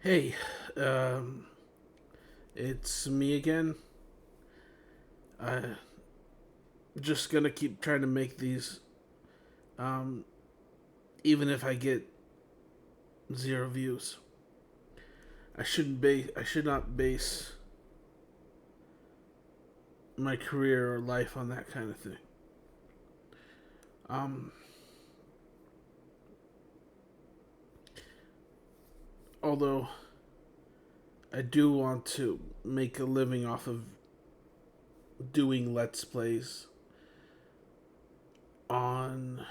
Hey, um, it's me again. I just gonna keep trying to make these, um, even if I get zero views. I should not base my career or life on that kind of thing. Um, Although I do want to make a living off of doing let's plays on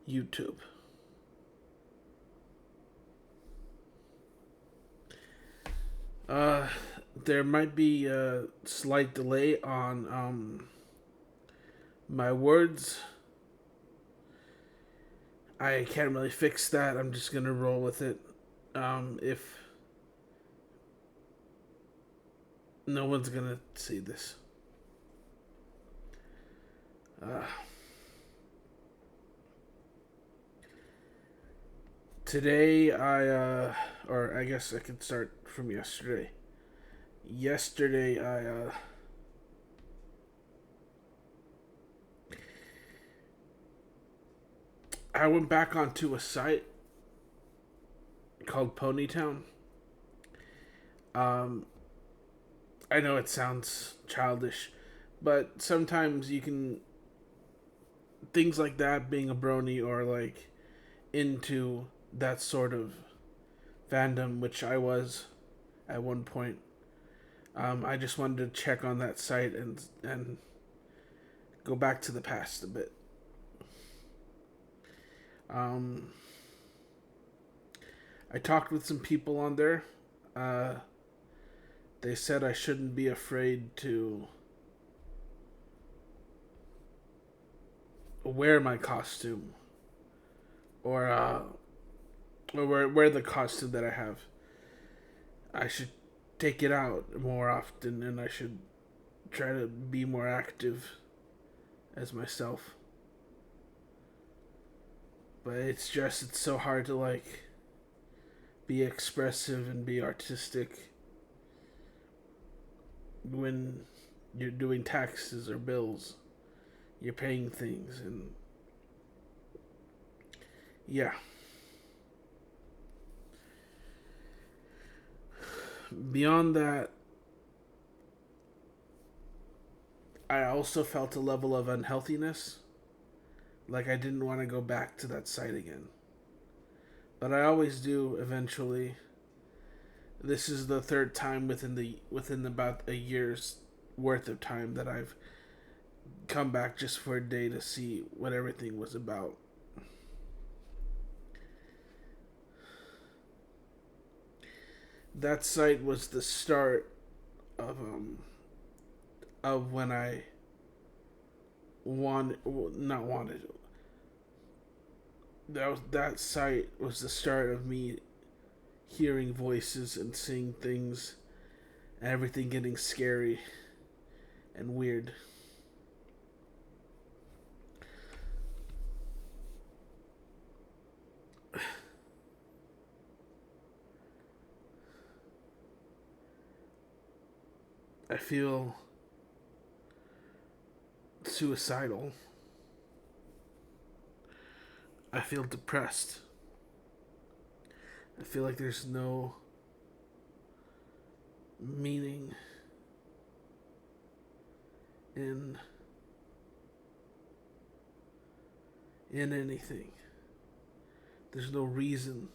YouTube. Uh, there might be a slight delay on my words. I can't really fix that. I'm just gonna roll with it. If no one's gonna see this, uh, today or I guess I could start from yesterday. Yesterday, I went back onto a site called Ponytown. Um, I know it sounds childish, but sometimes you can things like that being a brony or like into that sort of fandom, which I was at one point. I just wanted to check on that site and go back to the past a bit. Um, I talked with some people on there. Uh, they said I shouldn't be afraid to wear my costume or wear the costume that I have. I should take it out more often, and I should try to be more active as myself. But it's so hard to like be expressive and be artistic when you're doing taxes or bills. You're paying things and yeah. Beyond that, I also felt a level of unhealthiness. Like I didn't want to go back to that site again. But I always do eventually. This is the third time within about a year's worth of time that I've come back just for a day to see what everything was about. That site was the start of when I wanted not wanted that site was the start of me hearing voices and seeing things and everything getting scary and weird. I feel suicidal. I feel depressed. I feel like there's no meaning in anything. There's no reason.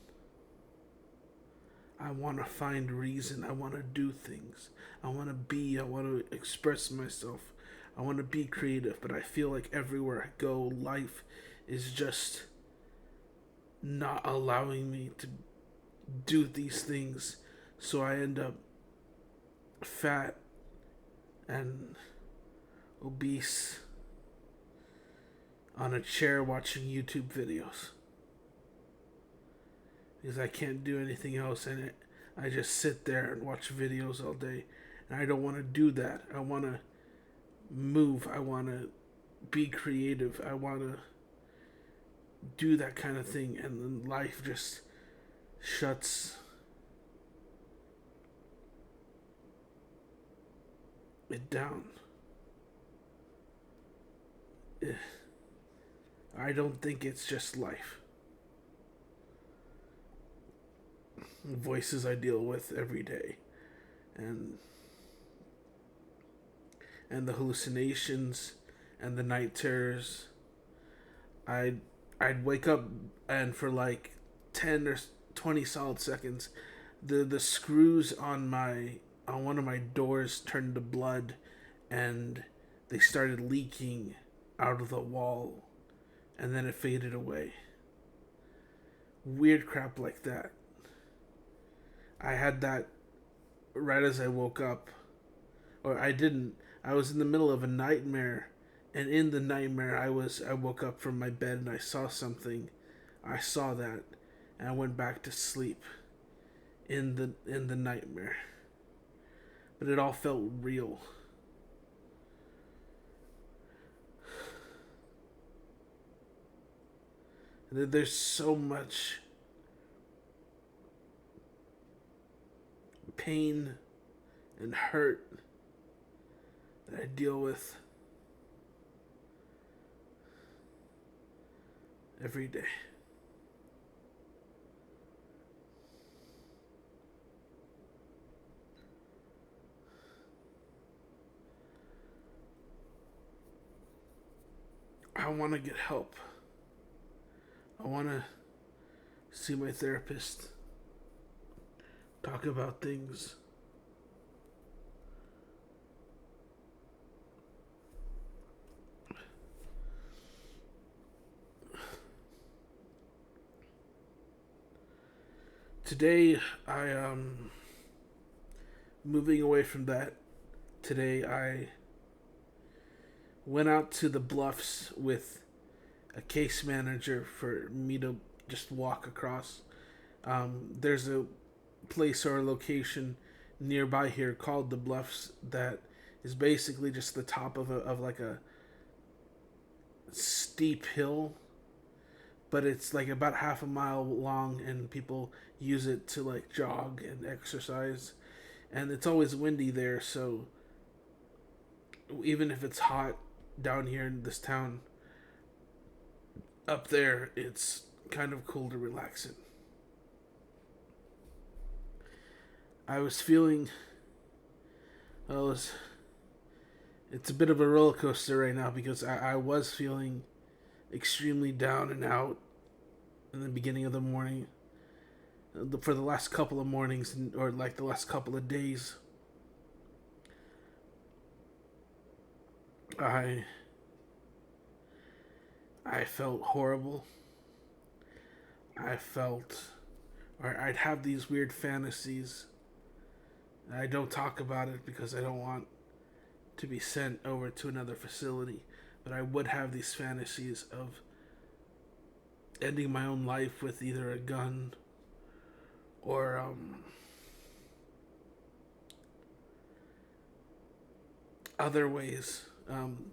I want to find reason. I want to do things. I want to be. I want to express myself. I want to be creative, but I feel like everywhere I go, life is just not allowing me to do these things. So I end up fat and obese on a chair watching YouTube videos because I can't do anything else in it. I just sit there and watch videos all day, and I don't want to do that. I want to move. I want to be creative. I want to do that kind of thing, and then life just shuts it down. I don't think it's just life. Voices I deal with every day, and the hallucinations and the night terrors. I'd I'd wake up, and for like 10 or 20 solid seconds, the screws on one of my doors turned to blood, and they started leaking out of the wall, and then it faded away. Weird crap like that. I had that right as I woke up, or I didn't. I was in the middle of a nightmare, and in the nightmare, I woke up from my bed and I saw something. I saw that, and I went back to sleep in the nightmare. But it all felt real. There's so much pain and hurt that I deal with every day. I want to get help. I want to see my therapist, talk about things. Today, moving away from that. Today, I went out to the bluffs with a case manager for me to just walk across. There's a place or a location nearby here called the Bluffs that is basically just the top of like a steep hill, but it's like about half a mile long, and people use it to like jog and exercise. And it's always windy there, so even if it's hot down here in this town, up there it's kind of cool to relax in. I was feeling, well, it's a bit of a roller coaster right now because I was feeling extremely down and out in the beginning of the morning. For the last couple of mornings, or like the last couple of days, I I felt horrible. I felt, or I'd have these weird fantasies. I don't talk about it because I don't want to be sent over to another facility, but I would have these fantasies of ending my own life with either a gun or other ways.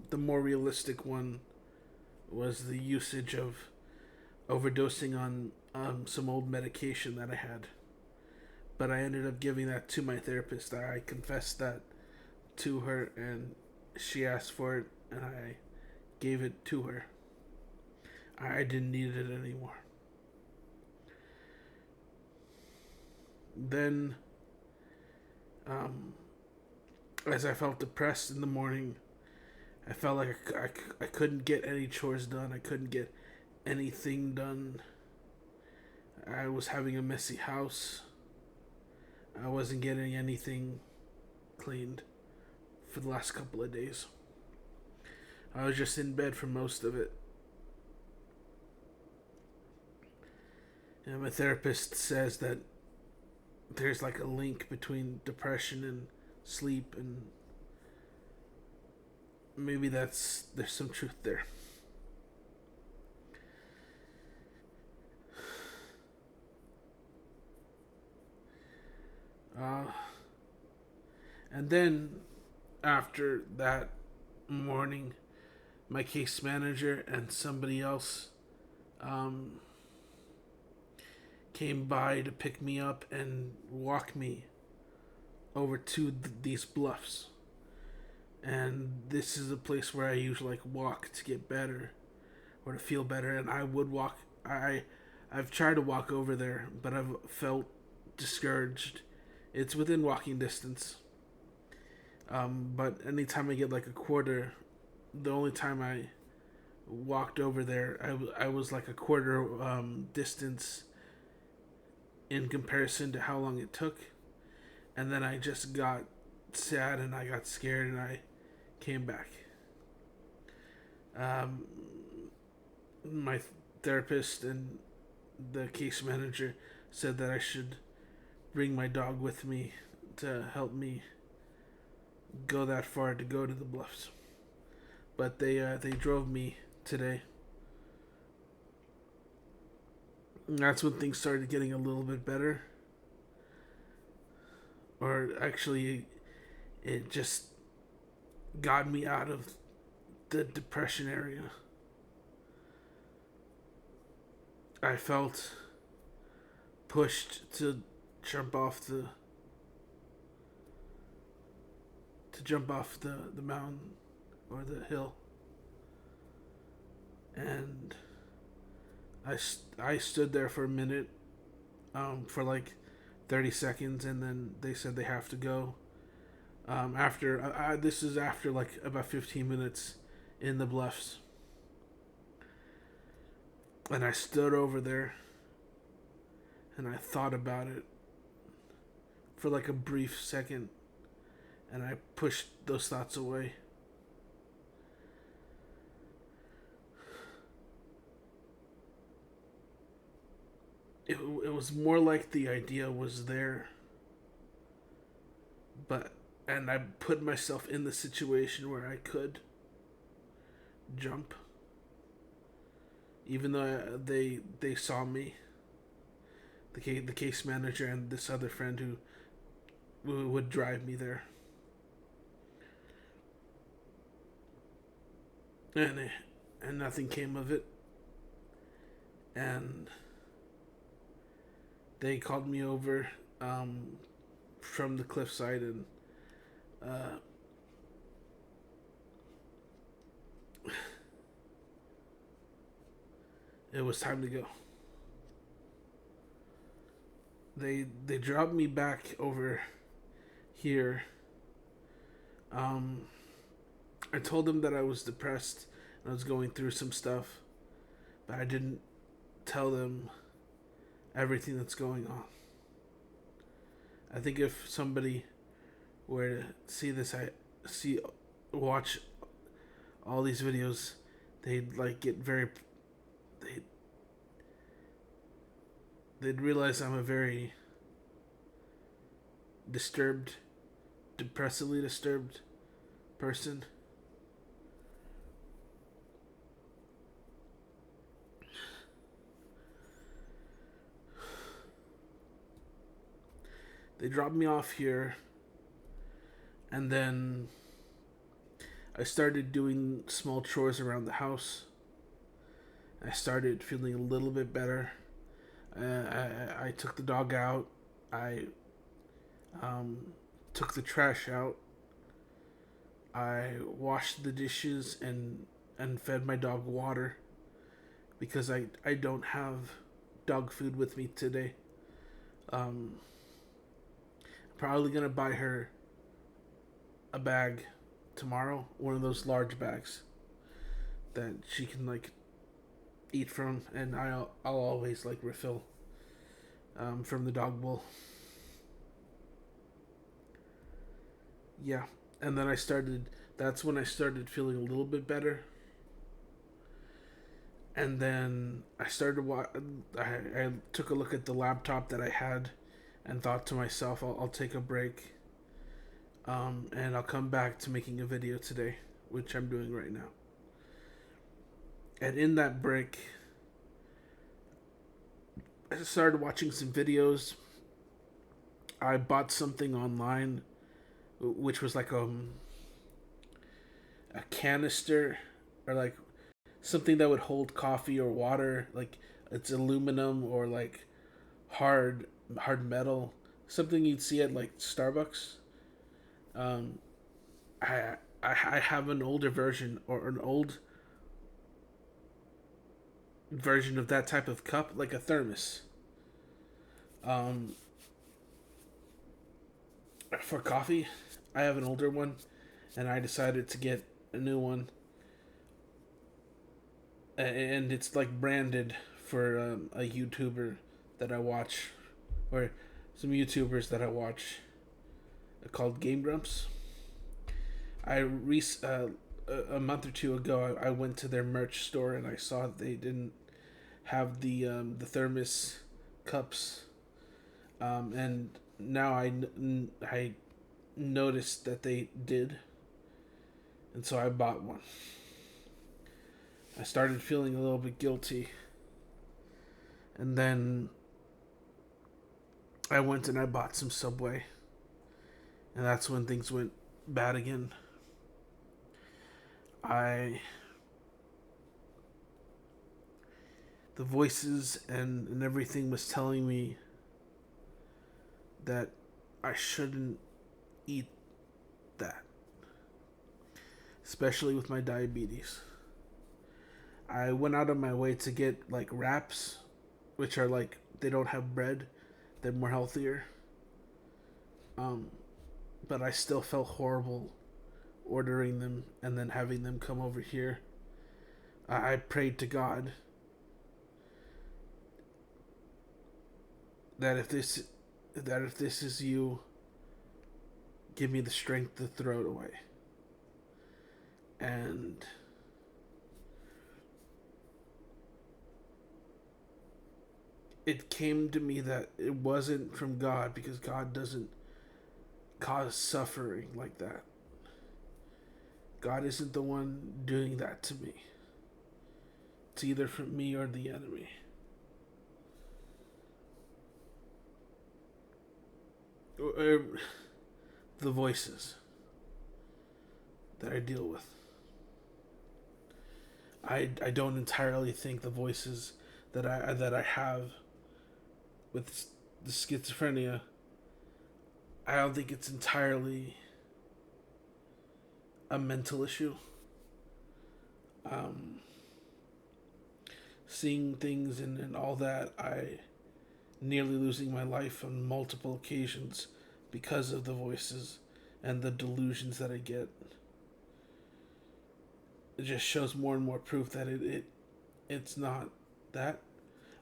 The more realistic one was the usage of overdosing on some old medication that I had. But I ended up giving that to my therapist. I confessed that to her, and she asked for it, and I gave it to her. I didn't need it anymore. Then, as I felt depressed in the morning, I felt like I couldn't get any chores done. I couldn't get anything done. I was having a messy house. I wasn't getting anything cleaned for the last couple of days. I was just in bed for most of it. And my therapist says that there's like a link between depression and sleep, and maybe there's some truth there. Uh, and then after that morning, my case manager and somebody else came by to pick me up and walk me over to these bluffs. And this is a place where I usually like walk to get better or to feel better. And I would walk. I've tried to walk over there, but I've felt discouraged. It's within walking distance. But anytime I get like a quarter, the only time I walked over there, I was like a quarter distance in comparison to how long it took. And then I just got sad and I got scared and I came back. Um, my therapist and the case manager said that I should bring my dog with me to help me go that far to go to the bluffs. But they drove me today. And that's when things started getting a little bit better. Or actually, it just got me out of the depression area. I felt pushed to jump off the the mountain or the hill, and I stood there for a minute, for like 30 seconds, and then they said they have to go. After this is after like about 15 minutes in the bluffs, and I stood over there and I thought about it for like a brief second, and I pushed those thoughts away. It was more like the idea was there, but and I put myself in the situation where I could jump, even though they saw me, the case manager and this other friend who would drive me there, and nothing came of it, and they called me over from the cliffside, and it was time to go. They dropped me back over here. I told them that I was depressed and I was going through some stuff, but I didn't tell them everything that's going on. I think if somebody were to see this, watch all these videos, they'd like get very, they'd realize I'm a very depressively disturbed person. They dropped me off here, and then I started doing small chores around the house. I started feeling a little bit better. I took the dog out. I took the trash out. I washed the dishes and fed my dog water because I don't have dog food with me today. Probably gonna buy her a bag tomorrow, one of those large bags that she can like eat from, and I'll always like refill from the dog bowl. Yeah, and then that's when I started feeling a little bit better. And then I took a look at the laptop that I had and thought to myself, I'll take a break, and I'll come back to making a video today, which I'm doing right now. And in that break, I started watching some videos. I bought something online, which was like a canister, or like something that would hold coffee or water. Like it's aluminum or like hard hard metal, something you'd see at like Starbucks. Um, I have an older version or an old version of that type of cup, like a thermos. Um, for coffee, I have an older one, and I decided to get a new one, and it's like branded for a YouTuber that I watch, or some YouTubers that I watch, called Game Grumps. I a month or two ago, I went to their merch store and I saw that they didn't have the thermos cups, and now I noticed that they did, and so I bought one. I started feeling a little bit guilty, and then I went and I bought some Subway, and that's when things went bad again. I the voices and everything was telling me that I shouldn't eat that, especially with my diabetes. I went out of my way to get like wraps, which are like they don't have bread, they're more healthier. Um, but I still felt horrible ordering them and then having them come over here. I prayed to God that if this is you, give me the strength to throw it away. And it came to me that it wasn't from God, because God doesn't cause suffering like that. God isn't the one doing that to me. It's either from me or the enemy. Or the voices that I deal with. I don't entirely think the voices that I have with the schizophrenia, I don't think it's entirely a mental issue. Um, Seeing things and all that, I nearly losing my life on multiple occasions because of the voices and the delusions that I get. It just shows more and more proof that it's not that.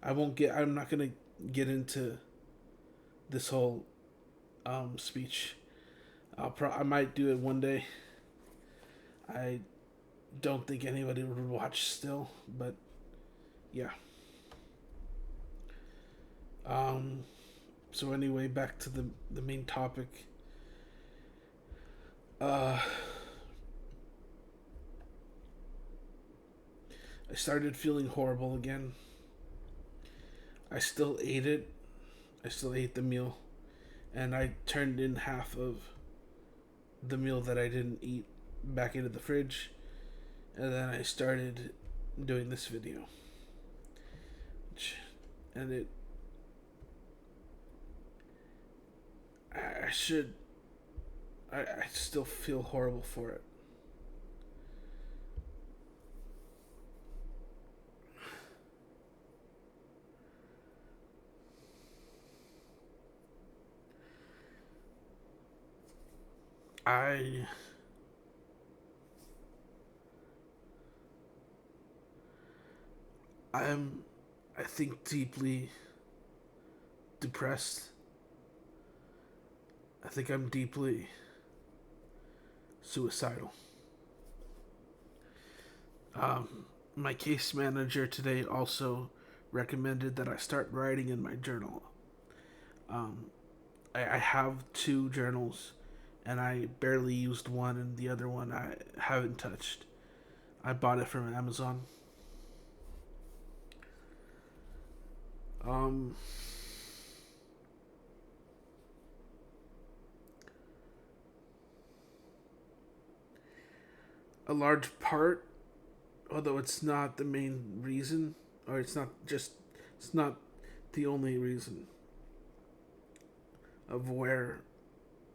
I'm not gonna get into this whole speech. I might do it one day. I don't think anybody would watch still, but yeah. Um, so anyway, back to the main topic. Uh, I started feeling horrible again. I still ate it. I still ate the meal, and I turned in half of the meal that I didn't eat back into the fridge, and then I started doing this video. And I should, I still feel horrible for it. I I'm I think deeply depressed. I think I'm deeply suicidal. My case manager today also recommended that I start writing in my journal. Um, I have two journals, and I barely used one, and the other one I haven't touched. I bought it from Amazon. Um, a large part, although it's not the main reason, or it's not the only reason. of where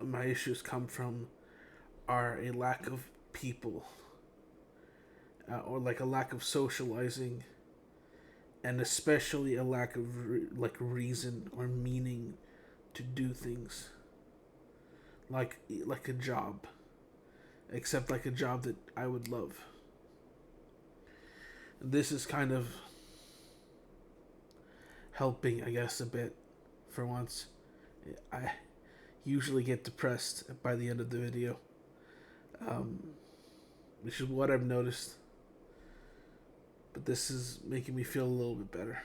my issues come from are a lack of people, or like a lack of socializing, and especially a lack of reason or meaning to do things, like a job, except like a job that I would love. This is kind of helping, I guess, a bit for once. I usually get depressed by the end of the video, um, which is what I've noticed. But this is making me feel a little bit better.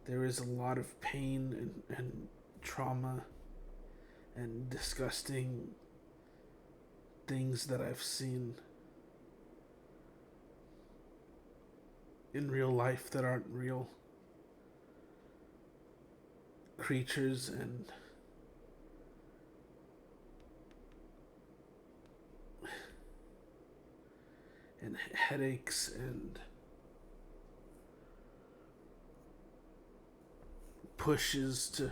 There is a lot of pain and trauma and disgusting things that I've seen in real life that aren't real. Creatures and headaches and pushes to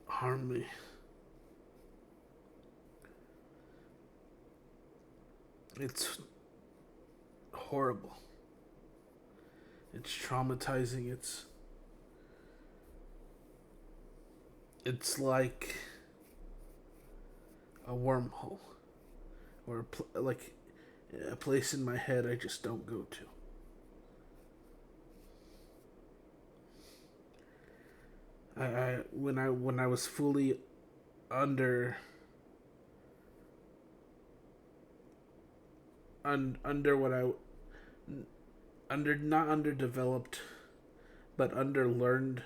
harm me. It's horrible. It's traumatizing. It's like a wormhole, or like a place in my head I just don't go to. When I was fully under under what I under not underdeveloped, but underlearned,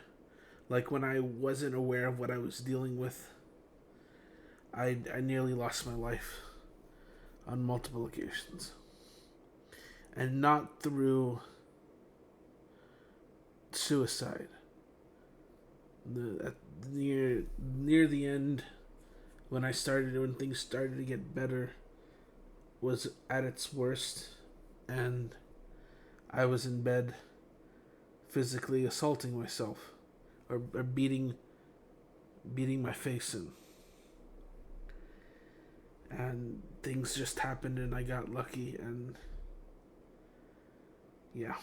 like when I wasn't aware of what I was dealing with, I nearly lost my life on multiple occasions, and not through suicide. Near the end, when things started to get better, was at its worst, and I was in bed physically assaulting myself, or beating my face in. And things just happened and I got lucky, and yeah.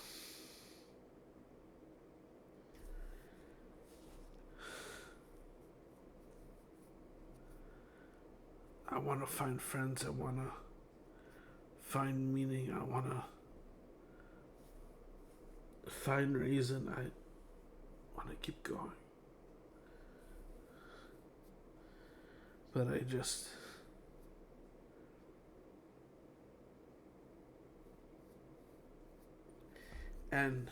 I want to find friends. I want to find meaning. I want to find reason. I want to keep going. But I just... And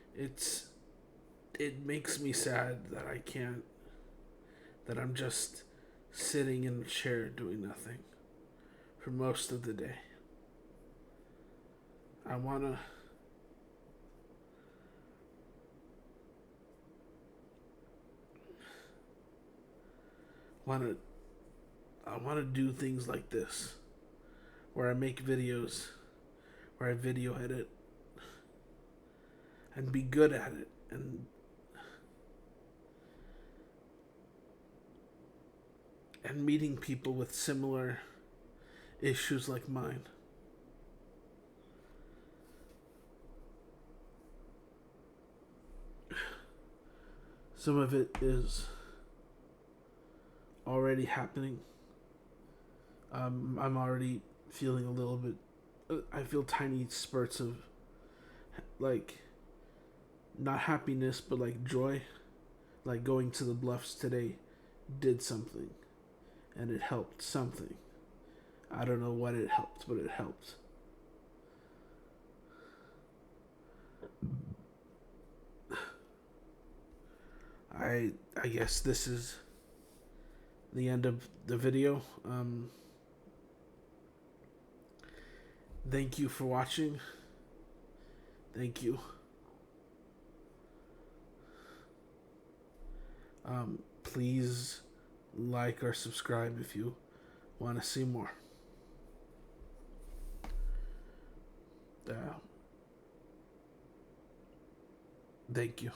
it makes me sad that I can't, that I'm just sitting in a chair doing nothing for most of the day. I want to do things like this, where I make videos, where I video edit, and be good at it, and meeting people with similar issues like mine. Some of it is already happening. I'm already feeling a little bit... I feel tiny spurts of, like, not happiness, but like joy. Like going to the Bluffs today did something, and it helped something. I don't know what it helped, but it helped. I guess this is the end of the video. Thank you for watching. Thank you. Please like or subscribe if you want to see more. Uh, thank you.